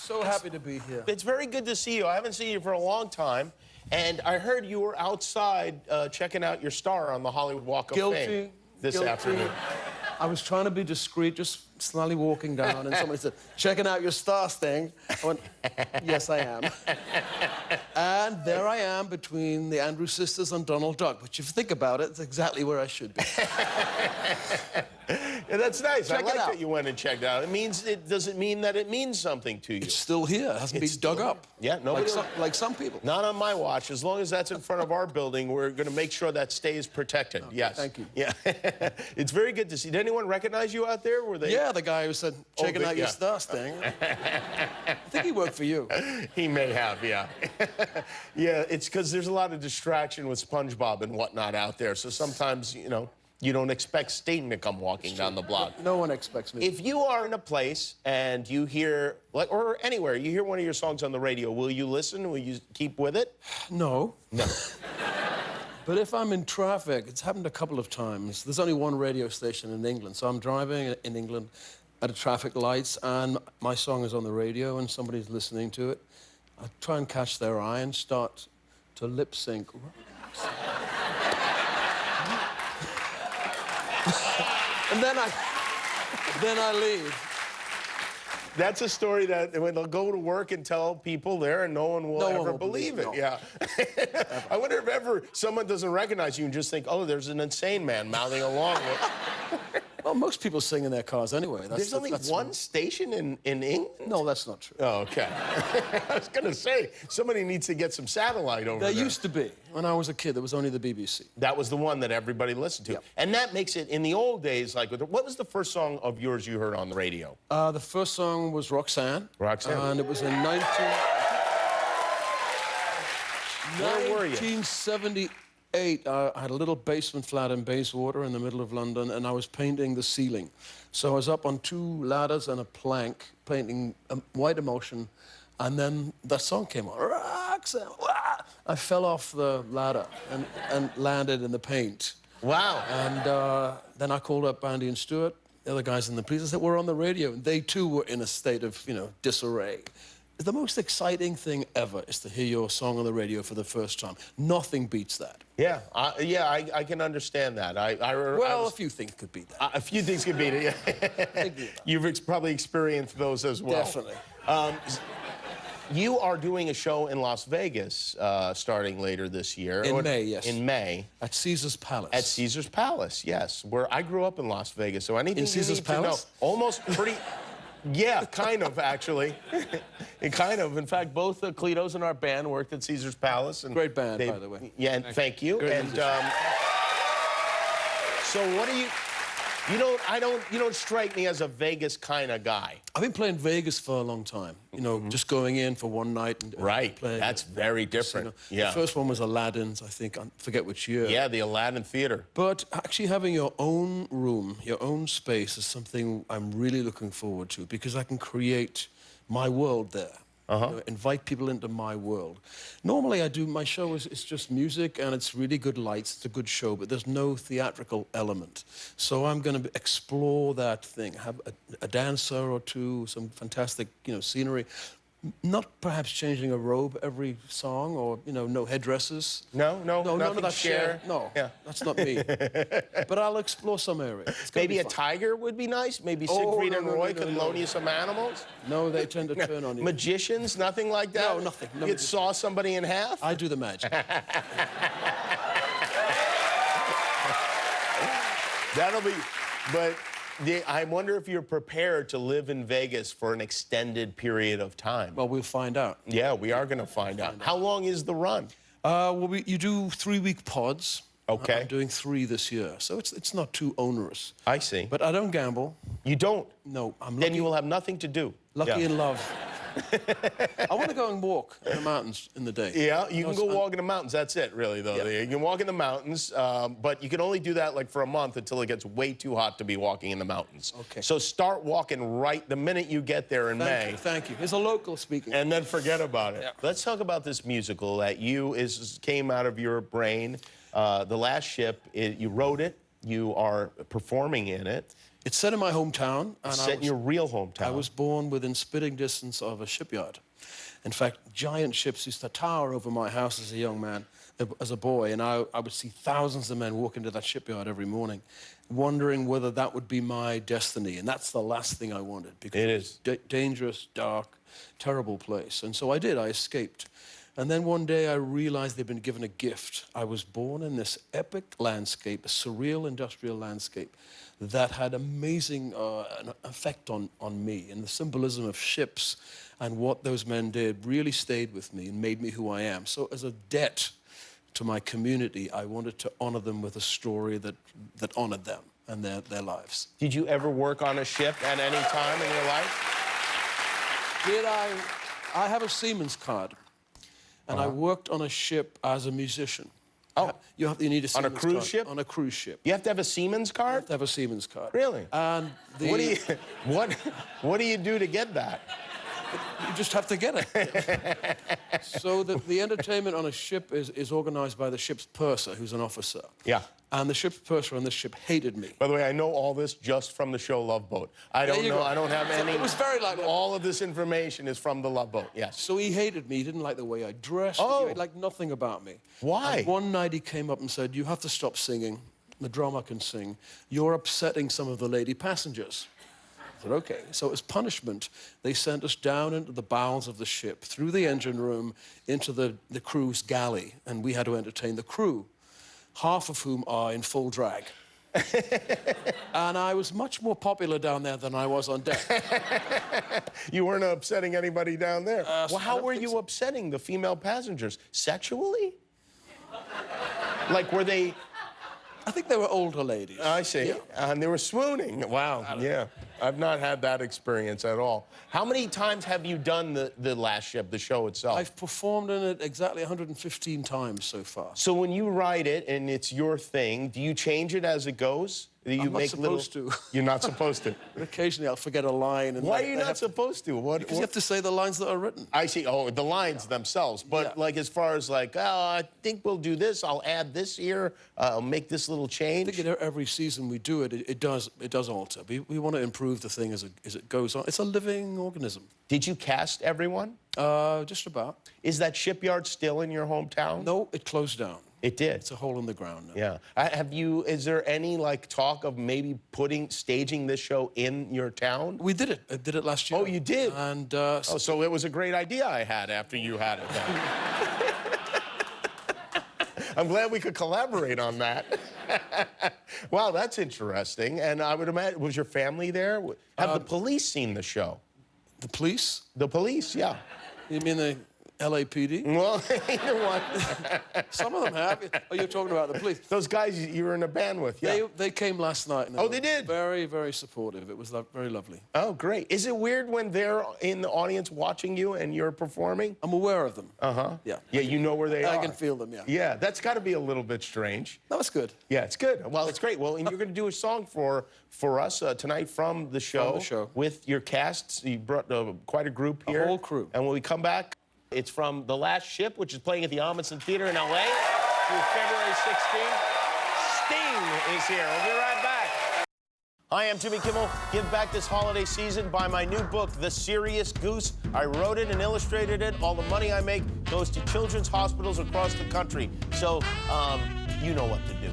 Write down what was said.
So happy to be here. It's very good to see you. I haven't seen you for a long time. And I heard you were outside checking out your star on the Hollywood Walk of Fame this afternoon. I was trying to be discreet, just slowly walking down, and somebody said, "Checking out your star thing." I went, "Yes, I am." And there I am between the Andrews sisters and Donald Duck, which if you think about it, it's exactly where I should be. Yeah, that's nice. Check I like it out. that you went and checked out. It doesn't mean that it means something to you. It's still here. It hasn't been dug up. Yeah, nobody... Like some people. Not on my watch. As long as that's in front of our building, we're going to make sure that stays protected. Okay, yes. thank you. Yeah. It's very good to see. Did anyone recognize you out there? Were they? Yeah, the guy who said, "Checking out your star thing." I think he worked for you. He may have, yeah. Yeah, it's because there's a lot of distraction with SpongeBob and whatnot out there. So sometimes, you know, you don't expect Satan to come walking down the block. No one expects me. If you are in a place and you hear, like, or anywhere, you hear one of your songs on the radio, will you listen? Will you keep with it? No. No. But if I'm in traffic, it's happened a couple of times. There's only one radio station in England, so I'm driving in England at a traffic lights, and my song is on the radio, and somebody's listening to it. I try and catch their eye and start to lip sync. And then I leave. That's a story that when they'll go to work and tell people there, and no one will ever believe it. no. Yeah. I wonder if ever someone doesn't recognize you and just think, oh, there's an insane man mouthing along with. Well, most people sing in their cars anyway. There's only one station in England? No, that's not true. Oh, okay. I was going to say, somebody needs to get some satellite over there. There used to be. When I was a kid, there was only the BBC. That was the one that everybody listened to. Yep. And that makes it, in the old days, like, what was the first song of yours you heard on the radio? The first song was Roxanne. Roxanne. And it was in Where were you? 1978. I had a little basement flat in Bayswater in the middle of London, and I was painting the ceiling. So I was up on 2 ladders and a plank, painting White Emotion, and then that song came on. Roxanne. I fell off the ladder and landed in the paint. Wow. And then I called up Andy and Stuart, the other guys in the police. I said, "We're on the radio." And they, too, were in a state of, you know, disarray. The most exciting thing ever is to hear your song on the radio for the first time. Nothing beats that. Yeah, I can understand that. Well, a few things could beat that. A few things could beat it, yeah. You've probably experienced those as well. Definitely. You are doing a show in Las Vegas starting later this year. In May, yes. In May. At Caesar's Palace. At Caesar's Palace, yes. Where I grew up in Las Vegas, so anything in Caesar's need Palace? to know. Almost pretty... Yeah, kind of, actually. Kind of. In fact, both Cletos in our band worked at Caesar's Palace. And great band, by the way. Yeah, and thank you. Great and so what do you... You don't strike me as a Vegas kind of guy. I've been playing Vegas for a long time. You know, just going in for one night and right. playing. That's very different. Yeah. The first one was Aladdin's, I think. I forget which year. Yeah, the Aladdin Theater. But actually having your own room, your own space is something I'm really looking forward to because I can create my world there. You know, invite people into my world. Normally, my show is just music, and it's really good lights. It's a good show, but there's no theatrical element. So I'm going to explore that thing, have a dancer or two, some fantastic, you know, scenery. Not perhaps changing a robe every song, or, you know, no headdresses. No, none of that share. No, yeah. That's not me. But I'll explore some area. Maybe a tiger would be nice. Maybe Siegfried and Roy could loan you some animals. No, they tend to turn on you. Magicians, nothing like that? No, nothing. No You'd saw somebody in half? I do the magic. That'll be... But... I wonder if you're prepared to live in Vegas for an extended period of time. Well, we'll find out. Yeah, we are going to find out. How long is the run? Well, you do 3-week pods. Okay. I'm doing 3 this year, so it's not too onerous. I see. But I don't gamble. You don't? No, I'm lucky. Then you will have nothing to do. Lucky in love. I want to go and walk in the mountains in the day. Yeah, you can go walk in the mountains. That's it, really, though. Yeah. You can walk in the mountains, but you can only do that, like, for a month until it gets way too hot to be walking in the mountains. Okay. So start walking right the minute you get there in May. Thank you. It's a local speaking. And then forget about it. Yeah. Let's talk about this musical that came out of your brain. The Last Ship, you wrote it. You are performing in it. It's set in my hometown. It's set in your real hometown. I was born within spitting distance of a shipyard. In fact, giant ships used to tower over my house as a young man, as a boy, and I would see thousands of men walk into that shipyard every morning, wondering whether that would be my destiny. And that's the last thing I wanted, because it is dangerous, dark, terrible place. And so I did. I escaped. And then one day I realized they'd been given a gift. I was born in this epic landscape, a surreal industrial landscape that had amazing an effect on me. And the symbolism of ships and what those men did really stayed with me and made me who I am. So as a debt to my community, I wanted to honor them with a story that honored them and their lives. Did you ever work on a ship at any time in your life? Did I? I have a seaman's card. And I worked on a ship as a musician. Oh. You need a seaman's card. On a cruise ship? On a cruise ship. You have to have a seaman's card? You have to have a seaman's card. Really? And what do you do to get that? You just have to get it. So the entertainment on a ship is organized by the ship's purser, who's an officer. Yeah. And the ship's purser on this ship hated me. By the way, I know all this just from the show Love Boat. I don't know. I don't have any. It was very like all of this information is from the Love Boat. Yes. So he hated me. He didn't like the way I dressed. Oh. He liked nothing about me. Why? And one night he came up and said, "You have to stop singing. The drummer can sing. You're upsetting some of the lady passengers." I said, "Okay." So as punishment, they sent us down into the bowels of the ship, through the engine room, into the crew's galley, and we had to entertain the crew, half of whom are in full drag. And I was much more popular down there than I was on deck. You weren't upsetting anybody down there. Well, how were you upsetting the female passengers? Sexually? Like, were they... I think they were older ladies. I see. Yeah. And they were swooning. Wow. Yeah. I've not had that experience at all. How many times have you done the Last Ship, the show itself? I've performed in it exactly 115 times so far. So when you write it and it's your thing, do you change it as it goes? I'm not supposed to. You're not supposed to. But occasionally I'll forget a line. And why are you not supposed to? Because you have to say the lines that are written. I see. Oh, the lines themselves. But like, as far as like, oh, I think we'll do this. I'll add this here. I'll make this little change. I think every season we do it, it does alter. We want to improve the thing as it goes on. It's a living organism. Did you cast everyone? Just about. Is that shipyard still in your hometown? No, it closed down. It did. It's a hole in the ground now. Yeah. Is there any like talk of maybe staging this show in your town? We did it. I did it last year. Oh, you did? And so it was a great idea I had after you had it. I'm glad we could collaborate on that. Wow, that's interesting. And I would imagine, was your family there? Have the police seen the show? The police? The police, yeah. You mean the LAPD? Well, either one. Some of them have. Oh, you're talking about the police. Those guys you were in a band with, yeah. They came last night. And they did? Very, very supportive. It was very lovely. Oh, great. Is it weird when they're in the audience watching you and you're performing? I'm aware of them. Uh-huh. Yeah. Yeah, you know where they are. I can feel them, yeah. Yeah, that's got to be a little bit strange. That was good. Yeah, it's good. Well, it's great. Well, and you're going to do a song for us tonight from the show. From the show. With your casts. You brought quite a group here. A whole crew. And when we come back, it's from The Last Ship, which is playing at the Amundsen Theater in L.A. through February 16th. Sting is here. We'll be right back. Hi, I'm Jimmy Kimmel. Give back this holiday season by my new book, The Serious Goose. I wrote it and illustrated it. All the money I make goes to children's hospitals across the country. So, you know what to do.